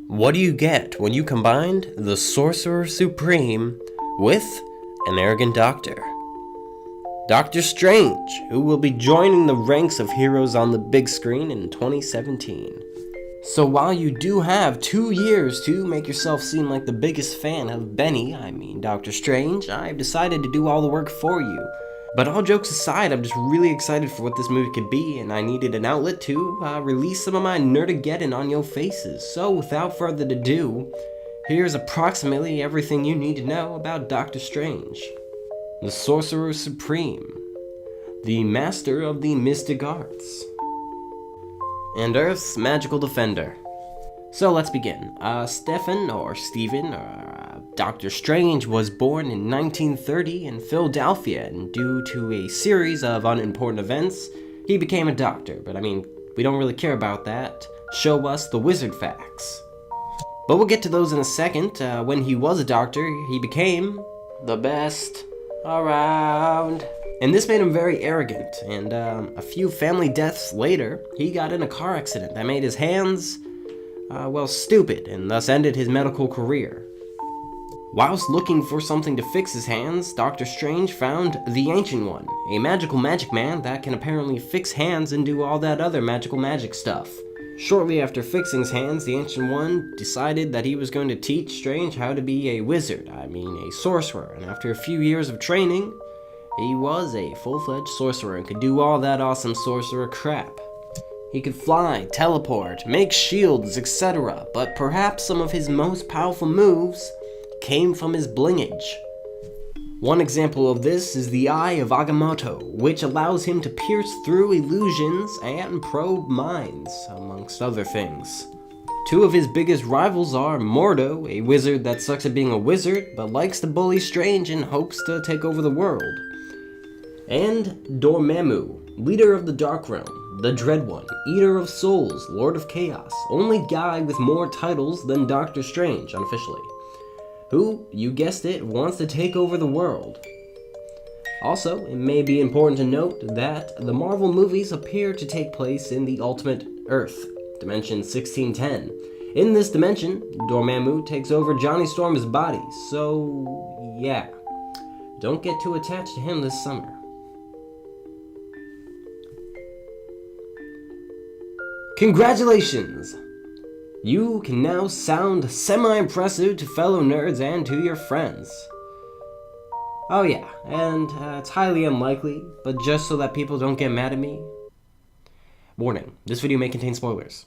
What do you get when you combined the Sorcerer Supreme with an arrogant doctor? Doctor Strange, who will be joining the ranks of heroes on the big screen in 2017. So while you do have 2 years to make yourself seem like the biggest fan of Doctor Strange, I've decided to do all the work for you. But all jokes aside, I'm just really excited for what this movie could be, and I needed an outlet to release some of my nerdageddon on your faces. So without further ado, here's approximately everything you need to know about Doctor Strange. The Sorcerer Supreme, the Master of the Mystic Arts, and Earth's Magical Defender. So let's begin. Doctor Strange was born in 1930 in Philadelphia, and due to a series of unimportant events, he became a doctor. But we don't really care about that. Show us the wizard facts. But we'll get to those in a second. When he was a doctor, he became the best around. And this made him very arrogant, and a few family deaths later, he got in a car accident that made his hands, stupid, and thus ended his medical career. Whilst looking for something to fix his hands, Doctor Strange found the Ancient One, a magic man that can apparently fix hands and do all that other magic stuff. Shortly after fixing his hands, the Ancient One decided that he was going to teach Strange how to be a wizard, a sorcerer, and after a few years of training, he was a full-fledged sorcerer and could do all that awesome sorcerer crap. He could fly, teleport, make shields, etc., but perhaps some of his most powerful moves came from his blingage. One example of this is the Eye of Agamotto, which allows him to pierce through illusions and probe minds, amongst other things. Two of his biggest rivals are Mordo, a wizard that sucks at being a wizard, but likes to bully Strange in hopes to take over the world, and Dormammu, leader of the Dark Realm, the Dread One, Eater of Souls, Lord of Chaos, only guy with more titles than Doctor Strange, unofficially, who, you guessed it, wants to take over the world. Also, it may be important to note that the Marvel movies appear to take place in the Ultimate Earth, Dimension 1610. In this dimension, Dormammu takes over Johnny Storm's body, so yeah, don't get too attached to him this summer. Congratulations! You can now sound semi-impressive to fellow nerds and to your friends. Oh yeah, and it's highly unlikely, but just so that people don't get mad at me. Warning, this video may contain spoilers.